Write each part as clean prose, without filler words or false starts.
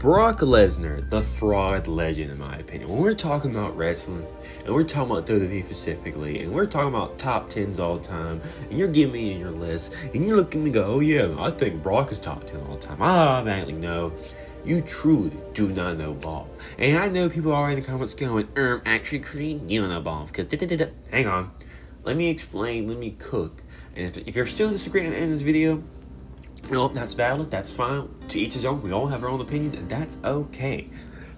Brock Lesnar, the fraud legend in my opinion. When we're talking about wrestling, and we're talking about WWE specifically, and we're talking about top 10s all time, and you're giving me your list, and you look at me and go, oh yeah, I think Brock is top 10 all time. I automatically know. You truly do not know ball. And I know people are in the comments going, actually Creed, you don't know ball. Because, hang on. Let me explain, let me cook. And if you're still disagreeing in this video, no, that's valid, that's fine. To each his own, we all have our own opinions, and that's okay.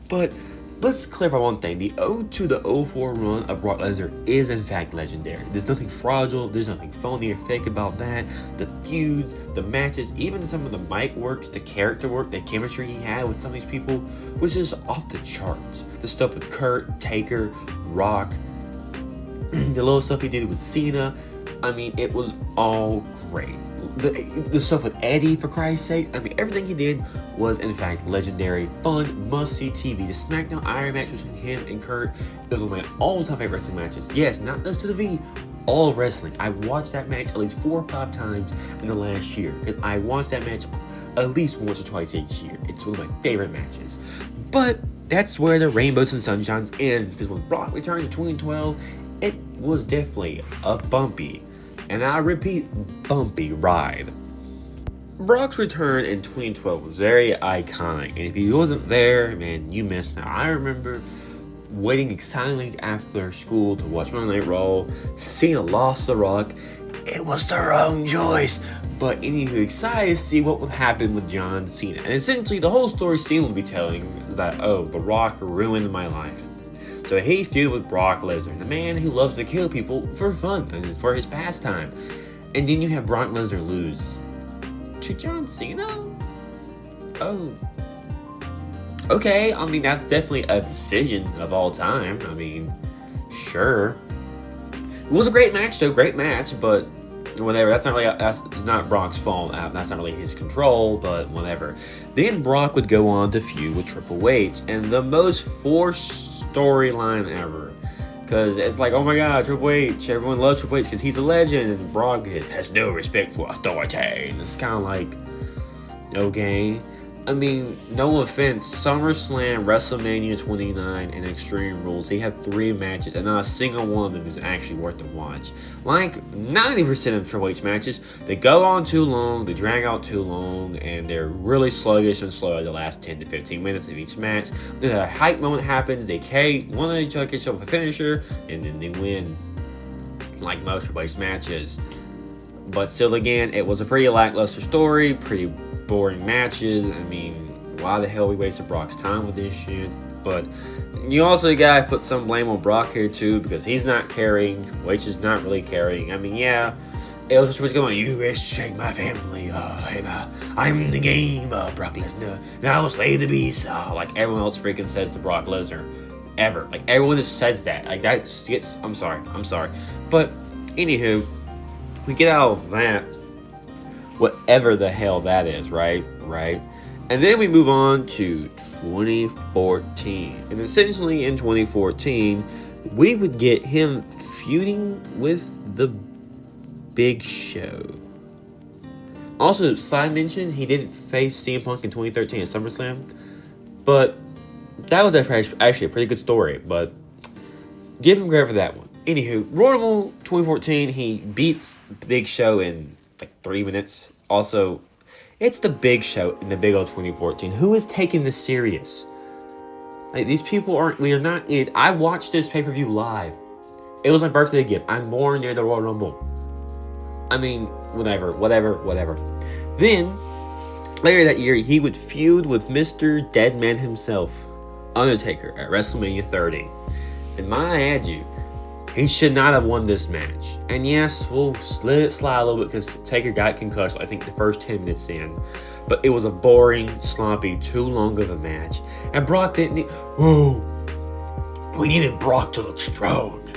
But let's clarify one thing. The 02 to 04 run of Brock Lesnar is in fact legendary. There's nothing fraudulent, there's nothing phony or fake about that. The feuds, the matches, even some of the mic works, the character work, the chemistry he had with some of these people was just off the charts. The stuff with Kurt, Taker, Rock, the little stuff he did with Cena, I mean, it was all great. The stuff with Eddie, for Christ's sake, I mean, everything he did was, in fact, legendary, fun, must-see TV. The SmackDown Iron match between him and Kurt, it was one of my all-time favorite wrestling matches. Yes, not just to the V, all of wrestling. I've watched that match at least 4 or 5 times in the last year, because I watched that match at least once or twice each year. It's one of my favorite matches. But that's where the rainbows and sunshines end, because when Brock returned to 2012, it was definitely a bumpy, and I repeat, bumpy ride. Brock's return in 2012 was very iconic, and if he wasn't there, man, you missed out. I remember waiting excitedly after school to watch Monday Night Raw. Cena lost The Rock. It was the wrong choice. But anywho, excited to see what would happen with John Cena. And essentially, the whole story Cena would be telling is that, oh, The Rock ruined my life. So he feuded with Brock Lesnar, the man who loves to kill people for fun and for his pastime. And then you have Brock Lesnar lose to John Cena? Oh. Okay, I mean, that's definitely a decision of all time. I mean, sure. It was a great match, though. Great match, but whatever. That's not Brock's fault. That's not really his control, but whatever. Then Brock would go on to feud with Triple H, and the most forced storyline ever. Because it's like, oh my god, Triple H, everyone loves Triple H because he's a legend, and Brock has no respect for authority. And it's kind of like, okay. I mean, no offense, SummerSlam, WrestleMania 29, and Extreme Rules, he had 3 matches, and not a single one of them is actually worth the watch. Like, 90% of Triple H matches, they go on too long, they drag out too long, and they're really sluggish and slow at the last 10 to 15 minutes of each match. Then a hype moment happens, they one of each other gets up with a finisher, and then they win, like most Triple H matches. But still, again, it was a pretty lackluster story, pretty boring matches. I mean, why the hell we wasted Brock's time with this shit? But you also gotta put some blame on Brock here too, because he's not carrying, H is not really carrying. I mean, yeah, it was just going, you restrict my family, I'm the game, Brock Lesnar, now I'll slay the beast, like everyone else freaking says to Brock Lesnar, ever. Like, everyone just says that. Like, that gets, I'm sorry. But, anywho, we get out of that, whatever the hell that is, right? And then we move on to 2014. And essentially in 2014, we would get him feuding with the Big Show. Also, side mention, he did face CM Punk in 2013 at SummerSlam. But that was actually a pretty good story. But give him credit for that one. Anywho, Royal Rumble 2014, he beats Big Show in like 3 minutes. Also, it's the Big Show in the Big O 2014. Who is taking this serious? Like, these people we are not idiots. I watched this pay-per-view live. It was my birthday gift. I'm born near the Royal Rumble. I mean, whatever. Then, later that year, he would feud with Mr. Deadman himself, Undertaker, at WrestleMania 30. And might I add you, he should not have won this match. And yes, we'll let it slide a little bit because Taker got concussed, I think, the first 10 minutes in. But it was a boring, sloppy, too long of a match. And Brock didn't need... Whoa! We needed Brock to look strong.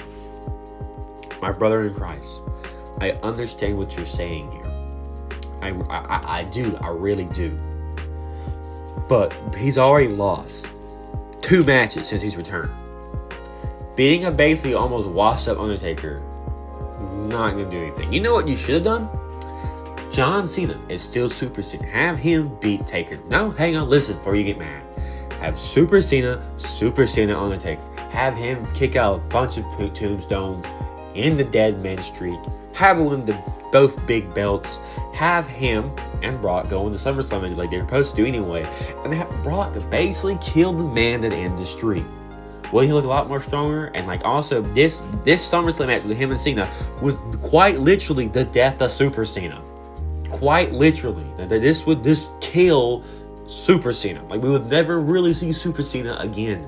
My brother in Christ, I understand what you're saying here. I do. I really do. But he's already lost 2 matches since he's returned. Being a basically almost washed up Undertaker, not gonna do anything. You know what you should have done? John Cena is still Super Cena. Have him beat Taker. No, hang on, listen before you get mad. Have Super Cena, Undertaker. Have him kick out a bunch of tombstones in the Dead Man Streak. Have him win both big belts. Have him and Brock go into SummerSlam like they're supposed to do anyway. And have Brock basically kill the man that ended the streak. Will he look a lot more stronger? And like also this SummerSlam match with him and Cena was quite literally the death of Super Cena. Quite literally. This would just kill Super Cena. Like we would never really see Super Cena again.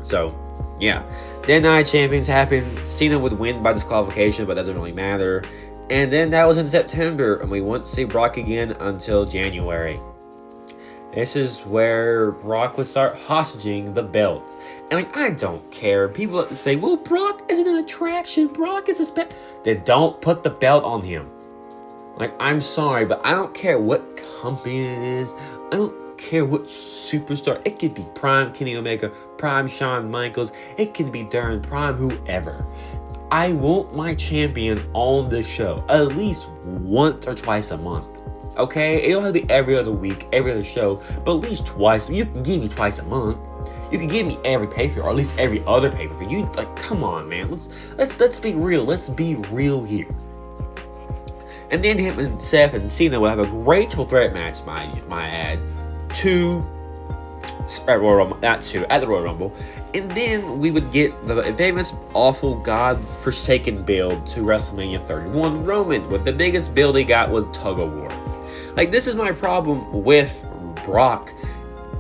So, yeah. Then Night of Champions happened. Cena would win by disqualification, but that doesn't really matter. And then that was in September, and we won't see Brock again until January. This is where Brock would start hostage the belt. And like, I don't care. People say, well, Brock isn't an attraction. Brock is a Then don't put the belt on him. Like, I'm sorry, but I don't care what company it is. I don't care what superstar. It could be Prime Kenny Omega, Prime Shawn Michaels. It can be Darren Prime, whoever. I want my champion on the show at least once or twice a month. Okay? It don't have to be every other week, every other show, but at least twice. You can give me twice a month. You can give me every pay-per-view, or at least every other pay-per-view. You like, come on, man. Let's be real. Let's be real here. And then him and Seth and Cena will have a great triple threat match, my ad, at the Royal Rumble. And then we would get the famous, awful, God-forsaken build to WrestleMania 31. Roman, what the biggest build he got was tug of war. Like, this is my problem with Brock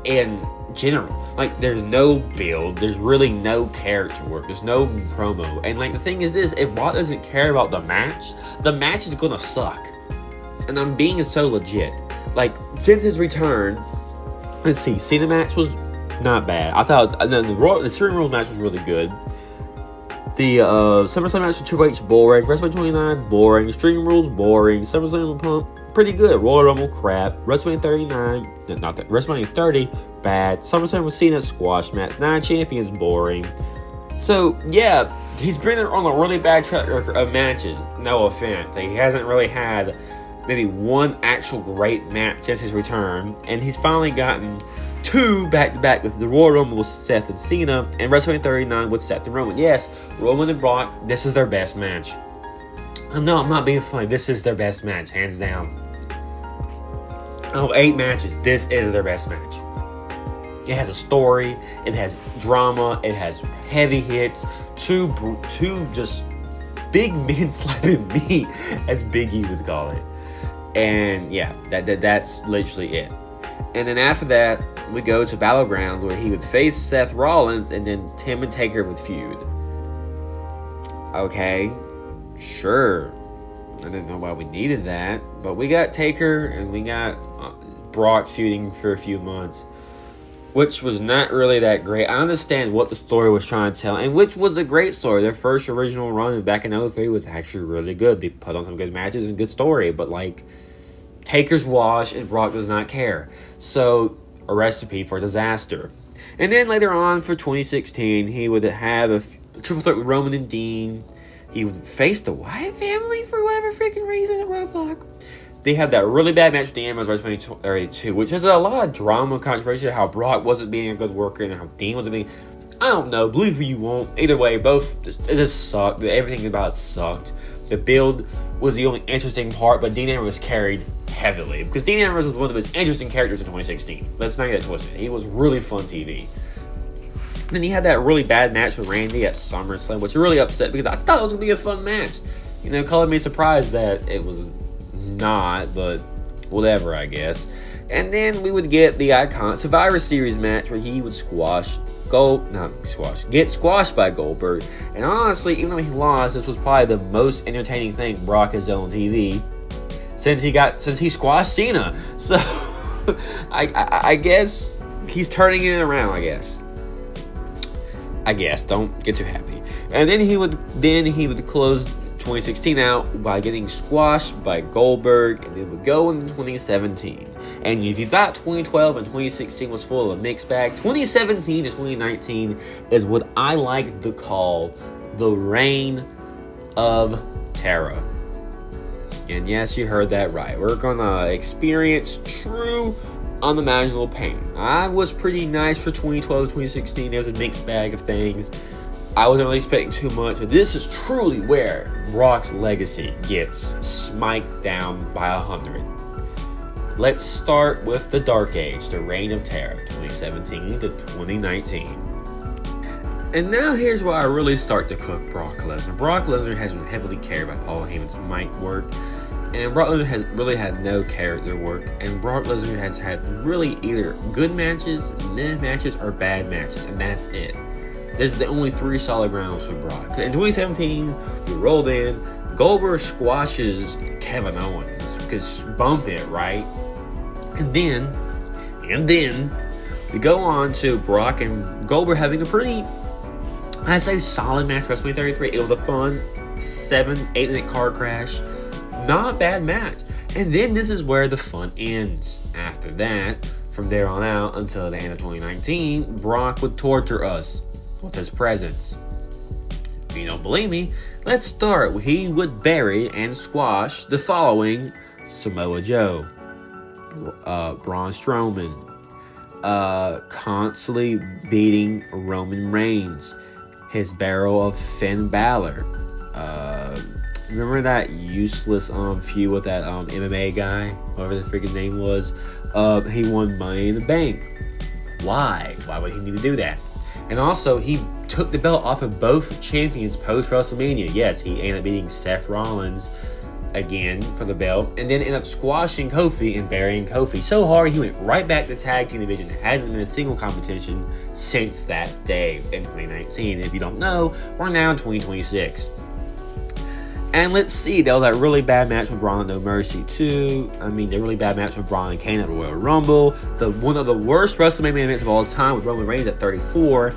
in general. Like, there's no build, there's really no character work, there's no promo. And like, the thing is this, if Brock doesn't care about the match is gonna suck. And I'm being so legit. Like, since his return, let's see, Cena match was not bad. I thought the Extreme Rules match was really good. The SummerSlam match with Triple H, boring. WrestleMania 29, boring. Extreme Rules, boring. SummerSlam Pump, pretty good. Royal Rumble, crap. WrestleMania 39, not that. WrestleMania 30, bad. SummerSlam with Cena, squash match. Night of Champions, boring. So, yeah, he's been on a really bad track record of matches. No offense. Like, he hasn't really had maybe one actual great match since his return. And he's finally gotten 2 back-to-back with the Royal Rumble with Seth and Cena, and WrestleMania 39 with Seth and Roman. Yes, Roman and Brock, this is their best match. No, I'm not being funny. This is their best match, hands down. Oh, 8 matches. This is their best match. It has a story. It has drama. It has heavy hits. Two just big men slapping me, as Big E would call it. And yeah, that's literally it. And then after that, we go to Battlegrounds, where he would face Seth Rollins, and then Tim and Taker would feud. Okay, sure. I didn't know why we needed that, but we got Taker and we got Brock feuding for a few months, which was not really that great. I understand what the story was trying to tell, and which was a great story. Their first original run back in 03 was actually really good. They put on some good matches and good story, but like, Taker's washed and Brock does not care. So, a recipe for disaster. And then later on for 2016, he would have a triple threat with Roman and Dean. He would face the Wyatt family for whatever freaking reason at Roadblock. They have that really bad match with Dean Ambrose WrestleMania 32, which has a lot of drama and controversy, how Brock wasn't being a good worker and how Dean wasn't being... I don't know, believe who you want. Either way, both, it just sucked. Everything about it sucked. The build was the only interesting part, but Dean Ambrose carried heavily, because Dean Ambrose was one of the most interesting characters in 2016. Let's not get it twisted. He was really fun TV. And then he had that really bad match with Randy at SummerSlam, which really upset, because I thought it was going to be a fun match. You know, calling me surprised that it was not, but whatever, I guess. And then we would get the iconic Survivor Series match where he would get squashed by Goldberg. And honestly, even though he lost, this was probably the most entertaining thing Brock has done on TV since he squashed Cena. So I guess he's turning it around, I guess. Don't get too happy. And then he would close 2016 out by getting squashed by Goldberg, and then would go into 2017. And if you thought 2012 and 2016 was full of a mixed bag, 2017 to 2019 is what I like to call the reign of terror. And yes, you heard that right. We're gonna experience true unimaginable pain. I was pretty nice for 2012 to 2016. There's a mixed bag of things. I wasn't really expecting too much, but this is truly where Brock's legacy gets smiked down by 100. Let's start with the Dark Age, the Reign of Terror, 2017 to 2019. And now here's where I really start to cook Brock Lesnar. Brock Lesnar has been heavily carried by Paul Heyman's mic work, and Brock Lesnar has really had no character work, and Brock Lesnar has had really either good matches, meh matches, or bad matches, and that's it. This is the only 3 solid rounds for Brock. In 2017, we rolled in, Goldberg squashes Kevin Owens, because bump it, right? And then, we go on to Brock and Goldberg having a pretty, I'd say, solid match, WrestleMania 33. It was a fun 7-8 minute car crash. Not a bad match. And then this is where the fun ends. After that, from there on out until the end of 2019, Brock would torture us with his presence. If you don't believe me, let's start. He would bury and squash the following: Samoa Joe, Braun Strowman, constantly beating Roman Reigns, his barrel of Finn Balor. Remember that useless feud with that MMA guy, whatever the freaking name was? He won Money in the Bank. Why? Why would he need to do that? And also, he took the belt off of both champions post WrestleMania. Yes, he ended up beating Seth Rollins again for the belt, and then ended up squashing Kofi and burying Kofi so hard he went right back to the tag team division. It hasn't been a single competition since that day in 2019. If you don't know, we're now in 2026. And let's see, there was that really bad match with Braun at No Mercy 2. I mean, the really bad match with Braun and Kane at Royal Rumble. One of the worst WrestleMania events of all time with Roman Reigns at 34.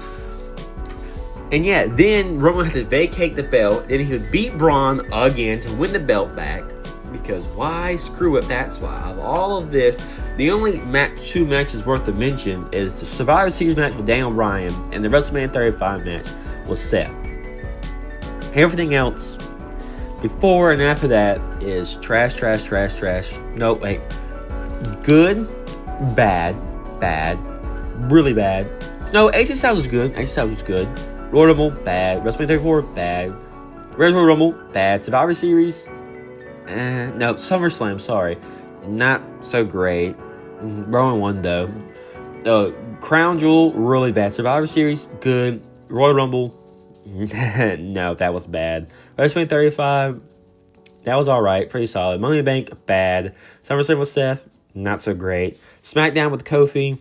And yeah, then Roman had to vacate the belt. Then he would beat Braun again to win the belt back. Because why? Screw it, that's why. Of all of this, the only 2 matches worth to mention is the Survivor Series match with Daniel Bryan and the WrestleMania 35 match with Seth. Everything else before and after that is trash. No, wait. Good, bad, really bad. No, AJ Styles was good. Royal Rumble, bad. WrestleMania 34, bad. Royal Rumble, bad. Survivor Series, no. SummerSlam, sorry. Not so great. Rowan won, though. Crown Jewel, really bad. Survivor Series, good. Royal Rumble, no, that was bad. WrestleMania 35, that was alright, pretty solid. Money in the Bank, bad. SummerSlam with Seth, not so great. SmackDown with Kofi,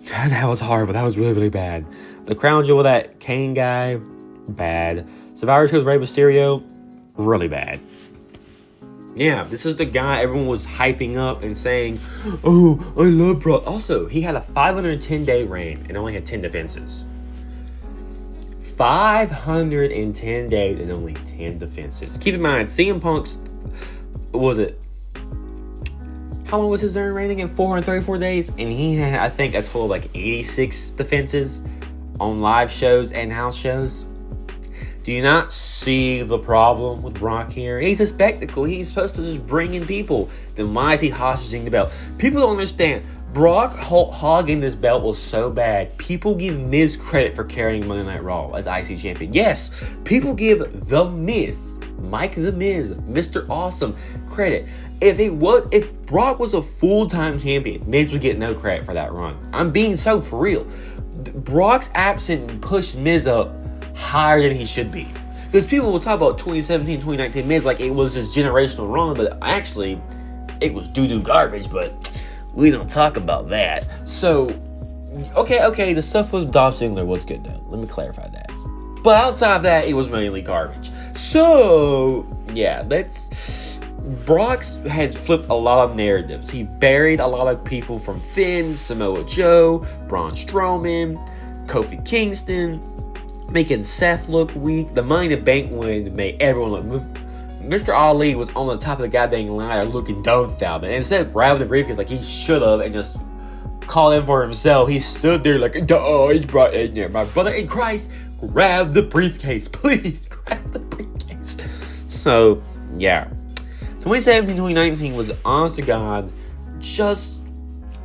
that was horrible. That was really bad. The Crown Jewel with that Kane guy, bad. Survivor Series with Rey Mysterio, really bad. Yeah, this is the guy everyone was hyping up and saying, oh, I love Brock. Also, he had a 510-day reign and only had 10 defenses. 510 days and only 10 defenses. Keep in mind, CM Punk's, how long was his reign again? 434 days? And he had, I think, a total of like 86 defenses on live shows and house shows. Do you not see the problem with Brock here? He's a spectacle. He's supposed to just bring in people. Then why is he hostage the belt? People don't understand. Brock hogging this belt was so bad. People give Miz credit for carrying Monday Night Raw as IC champion. Yes, people give The Miz, Mike The Miz, Mr. Awesome credit. If Brock was a full-time champion, Miz would get no credit for that run. I'm being so for real. Brock's absence pushed Miz up higher than he should be. Because people will talk about 2017, 2019 Miz like it was his generational run, but actually, it was doo-doo garbage, but we don't talk about that. So, okay, the stuff with Dolph Ziggler was good though. Let me clarify that. But outside of that, it was mainly garbage. So, yeah, Brock's had flipped a lot of narratives. He buried a lot of people from Finn, Samoa Joe, Braun Strowman, Kofi Kingston, making Seth look weak. The Money in the Bank win made everyone look. Mr. Ali was on the top of the goddamn ladder looking dumbfounded. And instead of grabbing the briefcase like he should have and just called in for himself, he stood there like, oh, he's brought in there. My brother in Christ, grab the briefcase. Please, grab the briefcase. So, yeah. 2017, 2019 was, honest to God, just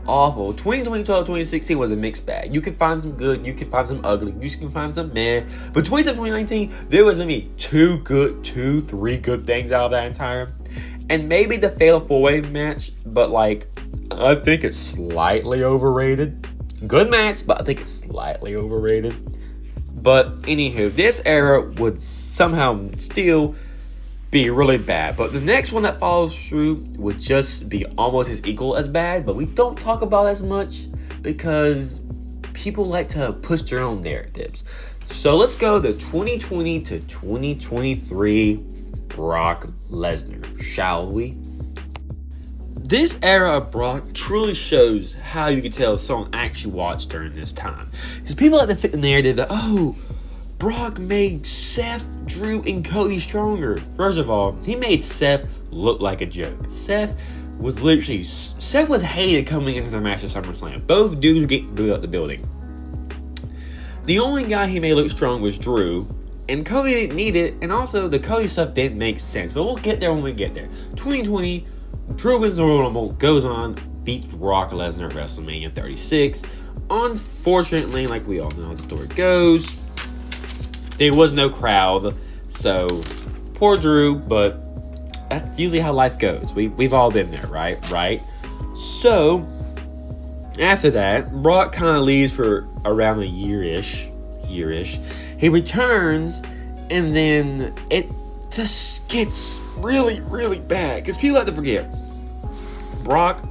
awful. 2012, 2016 was a mixed bag. You can find some good, you can find some ugly, you can find some meh. But 2017, 2019, there was maybe 3 good things out of that entire. And maybe the Fatal 4-Way match, but like, I think it's slightly overrated. Good match, but I think it's slightly overrated. But anywho, this era would somehow still be really bad. But the next one that follows through would just be almost as equal as bad, but we don't talk about as much because people like to push their own narratives. So let's go to 2020 to 2023 Brock Lesnar, shall we? This era of Brock truly shows how you can tell someone actually watched during this time. Because people like to fit the narrative that, oh, Brock made Seth, Drew, and Cody stronger. First of all, he made Seth look like a joke. Seth was hated coming into the match at SummerSlam. Both dudes were getting booed out the building. The only guy he made look strong was Drew, and Cody didn't need it, and also the Cody stuff didn't make sense. But we'll get there when we get there. 2020, Drew wins the Royal Rumble, goes on, beats Brock Lesnar at WrestleMania 36. Unfortunately, like we all know how the story goes, there was no crowd, so poor Drew, but that's usually how life goes. We've all been there, right? So, after that, Brock kind of leaves for around a year-ish. He returns, and then it just gets really, really bad, because people have to forget, Brock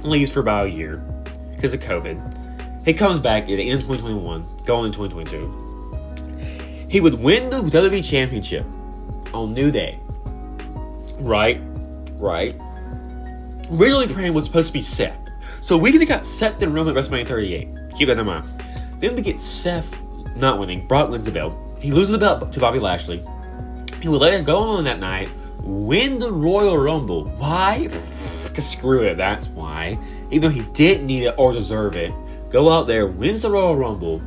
leaves for about a year because of COVID. He comes back at the end of 2021, going into 2022. He would win the WWE Championship on New Day. Right. Originally planned was supposed to be Seth. So we could have got Seth and Roman at WrestleMania 38. Keep that in mind. Then we get Seth not winning. Brock wins the belt. He loses the belt to Bobby Lashley. He would later go on that night, win the Royal Rumble. Why? Because screw it, that's why. Even though he didn't need it or deserve it. Go out there, wins the Royal Rumble.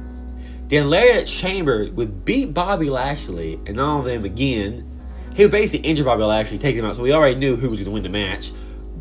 Then later at Chamber would beat Bobby Lashley and all of them again. He would basically injure Bobby Lashley, take him out, so we already knew who was going to win the match.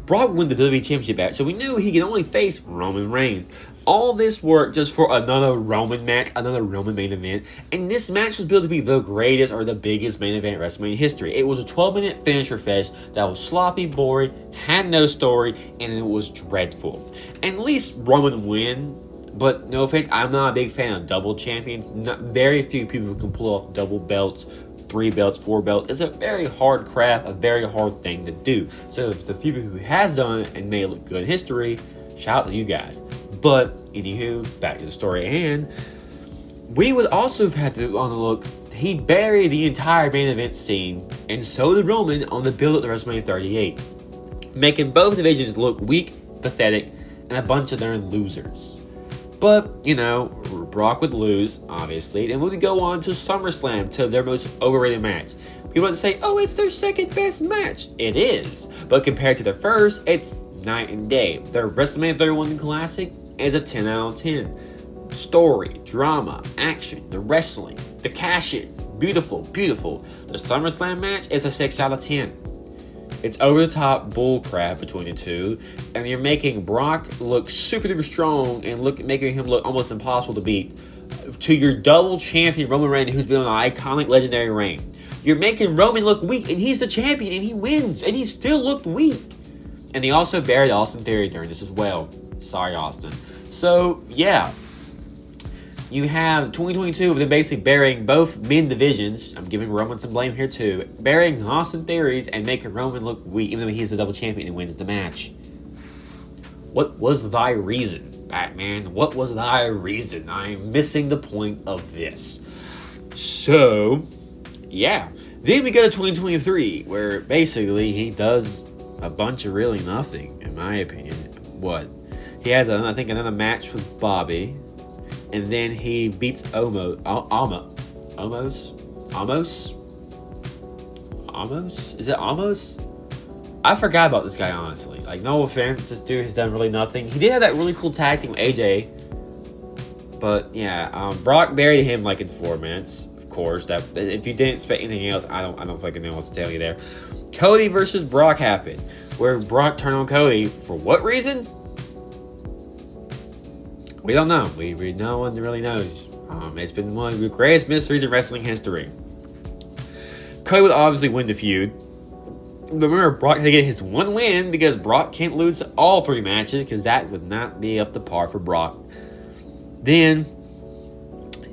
Brock would win the WWE Championship match, so we knew he could only face Roman Reigns. All this worked just for another Roman match, another Roman main event, and this match was billed to be the greatest or the biggest main event in WrestleMania history. It was a 12-minute finisher fest that was sloppy, boring, had no story, and it was dreadful. And at least Roman win. But no offense, I'm not a big fan of double champions. Very few people can pull off double belts, 3 belts, 4 belts. It's a very hard craft, a very hard thing to do. So if the few people who has done it and made it look good in history, shout out to you guys. But anywho, back to the story at hand. We would also have had to on the look. He buried the entire main event scene, and so did Roman on the build up to WrestleMania 38, making both divisions look weak, pathetic, and a bunch of darn losers. But, you know, Brock would lose, obviously, and would go on to SummerSlam to their most overrated match. People would say, oh, it's their second best match. It is. But compared to the first, it's night and day. Their WrestleMania 31 Classic is a 10 out of 10. Story, drama, action, the wrestling, the cash-in, beautiful. The SummerSlam match is a 6 out of 10. It's over-the-top bullcrap between the two, and you're making Brock look super duper strong and making him look almost impossible to beat to your double champion Roman Reigns, who's been on an iconic legendary reign. You're making Roman look weak, and he's the champion, and he wins, and he still looked weak. And they also buried Austin Theory during this as well. Sorry, Austin. So, yeah. You have 2022, they're basically burying both men divisions. I'm giving Roman some blame here too. Burying Austin Theories and making Roman look weak, even though he's the double champion and wins the match. What was thy reason, Batman? What was thy reason? I'm missing the point of this. So, yeah. Then we go to 2023, where basically he does a bunch of really nothing, in my opinion. What? He has, I think, another match with Bobby. And then he beats Omos? Is it Omos? I forgot about this guy, honestly. Like, no offense, this dude has done really nothing. He did have that really cool tag team with AJ. But, yeah, Brock buried him, like, in 4 minutes. Of course, that if you didn't expect anything else, I don't fucking know what to tell you there. Cody versus Brock happened, where Brock turned on Cody. For what reason? We don't know. No one really knows. It's been one of the greatest mysteries in wrestling history. Cody would obviously win the feud. But remember, Brock had to get his one win because Brock can't lose all 3 matches because that would not be up to par for Brock. Then,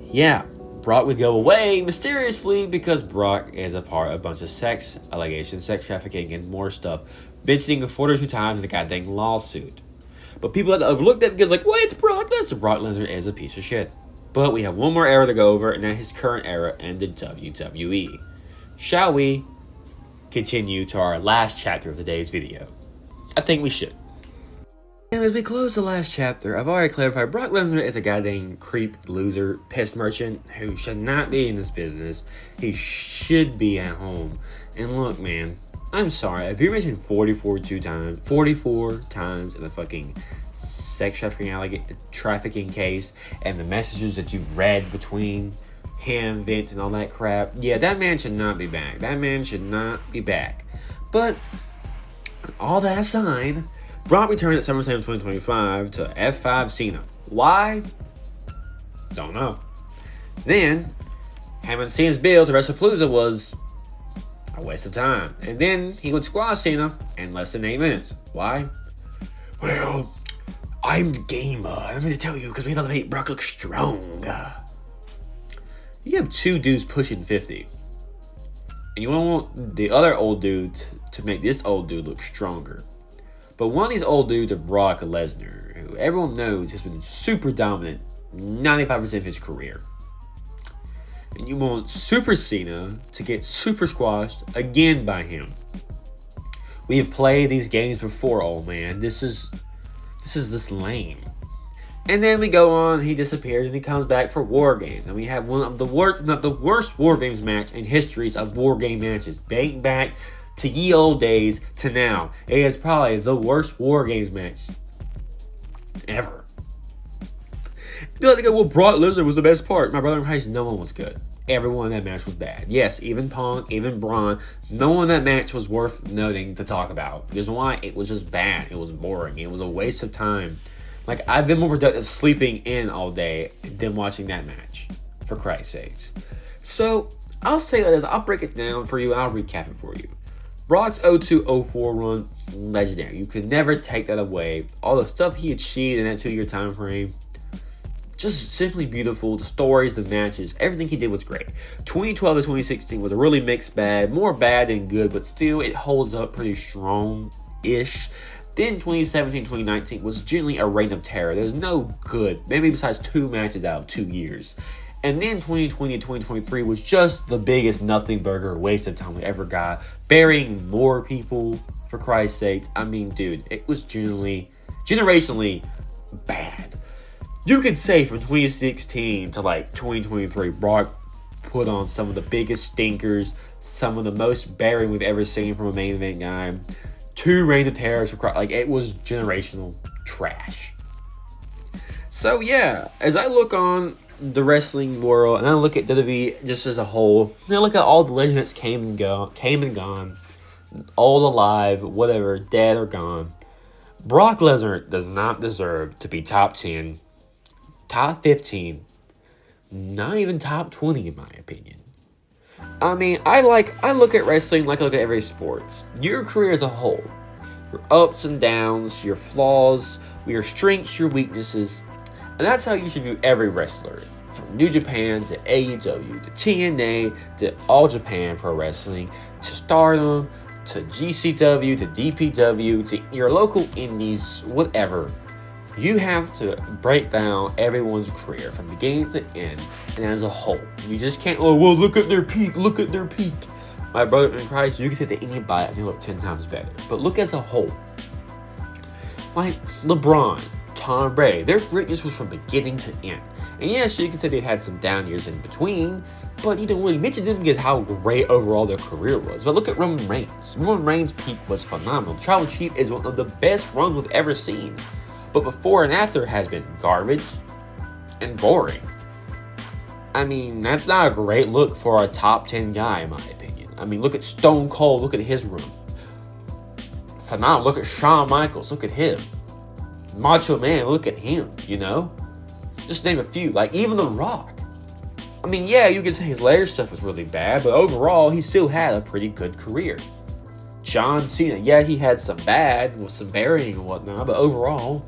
yeah, Brock would go away mysteriously because Brock is a part of a bunch of sex allegations, sex trafficking, and more stuff, mentioning 42 times in the goddamn lawsuit. But people have to overlook that because, like, well, it's Brock Lesnar. Brock Lesnar is a piece of shit. But we have one more era to go over, and that his current era in the WWE. Shall we continue to our last chapter of today's video? I think we should. And as we close the last chapter, I've already clarified Brock Lesnar is a goddamn creep, loser, piss merchant who should not be in this business. He should be at home. And look, man, I'm sorry. If you mentioned 44 times in the fucking sex trafficking case and the messages that you've read between him, Vince, and all that crap, yeah, that man should not be back. That man should not be back. But all that aside, Brock returned at SummerSlam 2025 to F5 Cena. Why? Don't know. Then, having Cena's build to WrestlePalooza was a waste of time. And then he would squash Cena in less than 8 minutes. Why? Well, I'm the gamer. I'm going to tell you because we thought to make Brock look strong. You have 2 dudes pushing 50. And you want the other old dude to make this old dude look stronger. But one of these old dudes are Brock Lesnar, who everyone knows has been super dominant 95% of his career. And you want Super Cena to get super squashed again by him. We have played these games before, old man. This is this lame. And then we go on, he disappears and he comes back for War Games. And we have one of the worst, not the worst War Games match in histories of War Game matches. Bang back to ye old days to now. It is probably the worst War Games match ever. You're like, well, Brock Lesnar was the best part. My brother in Christ, no one was good. Everyone in that match was bad. Yes, even Punk, even Braun. No one in that match was worth noting to talk about. Because why? It was just bad. It was boring. It was a waste of time. Like, I've been more productive sleeping in all day than watching that match. For Christ's sakes. So, I'll say that as I'll break it down for you. I'll recap it for you. Brock's 02-04 run, legendary. You could never take that away. All the stuff he achieved in that 2-year time frame, just simply beautiful. The stories, the matches, everything he did was great. 2012 to 2016 was a really mixed bag. More bad than good, but still it holds up pretty strong-ish. Then 2017, 2019 was generally a reign of terror. There's no good, maybe besides 2 matches out of 2 years. And then 2020 and 2023 was just the biggest nothing burger waste of time we ever got. Burying more people, for Christ's sakes. I mean, dude, it was generationally bad. You could say from 2016 to like 2023, Brock put on some of the biggest stinkers, some of the most burying we've ever seen from a main event guy. 2 reigns of terror, for Christ, like it was generational trash. So yeah, as I look on the wrestling world, and I look at WWE just as a whole, and I look at all the legends that came and gone, all alive, whatever, dead or gone. Brock Lesnar does not deserve to be top 10, top 15, not even top 20 in my opinion. I mean, I look at wrestling like I look at every sports. Your career as a whole, your ups and downs, your flaws, your strengths, your weaknesses. And that's how you should view every wrestler. From New Japan to AEW to TNA to All Japan Pro Wrestling to Stardom to GCW to DPW to your local indies, whatever. You have to break down everyone's career from beginning to end and as a whole. You just can't, oh, well, look at their peak. My brother in Christ, you can say that anybody and they look 10 times better. But look as a whole. Like LeBron, Tom Brady, their greatness was from beginning to end. And yes, you can say they've had some down years in between, but you don't really mention them because how great overall their career was. But look at Roman Reigns. Roman Reigns' peak was phenomenal. Tribal Chief is one of the best runs we've ever seen. But before and after has been garbage and boring. I mean, that's not a great look for a top 10 guy, in my opinion. I mean, look at Stone Cold. Look at his run. Phenomenal. Look at Shawn Michaels. Look at him. Macho Man. Look at him, you know? Just name a few. Like, even The Rock. I mean, yeah, you could say his later stuff was really bad, but overall, he still had a pretty good career. John Cena, yeah, he had some bad, with some burying and whatnot, but overall,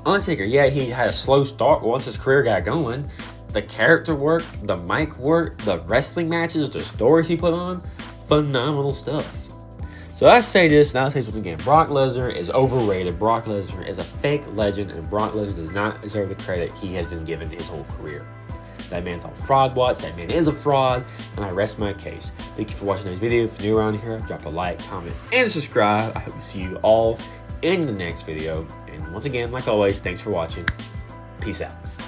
Undertaker, yeah, he had a slow start once his career got going. The character work, the mic work, the wrestling matches, the stories he put on, phenomenal stuff. So I say this, and I'll say something again. Brock Lesnar is overrated. Brock Lesnar is a fake legend, and Brock Lesnar does not deserve the credit he has been given his whole career. That man's on fraud watch. That man is a fraud, and I rest my case. Thank you for watching this video. If you're new around here, drop a like, comment, and subscribe. I hope to see you all in the next video. And once again, like always, thanks for watching. Peace out.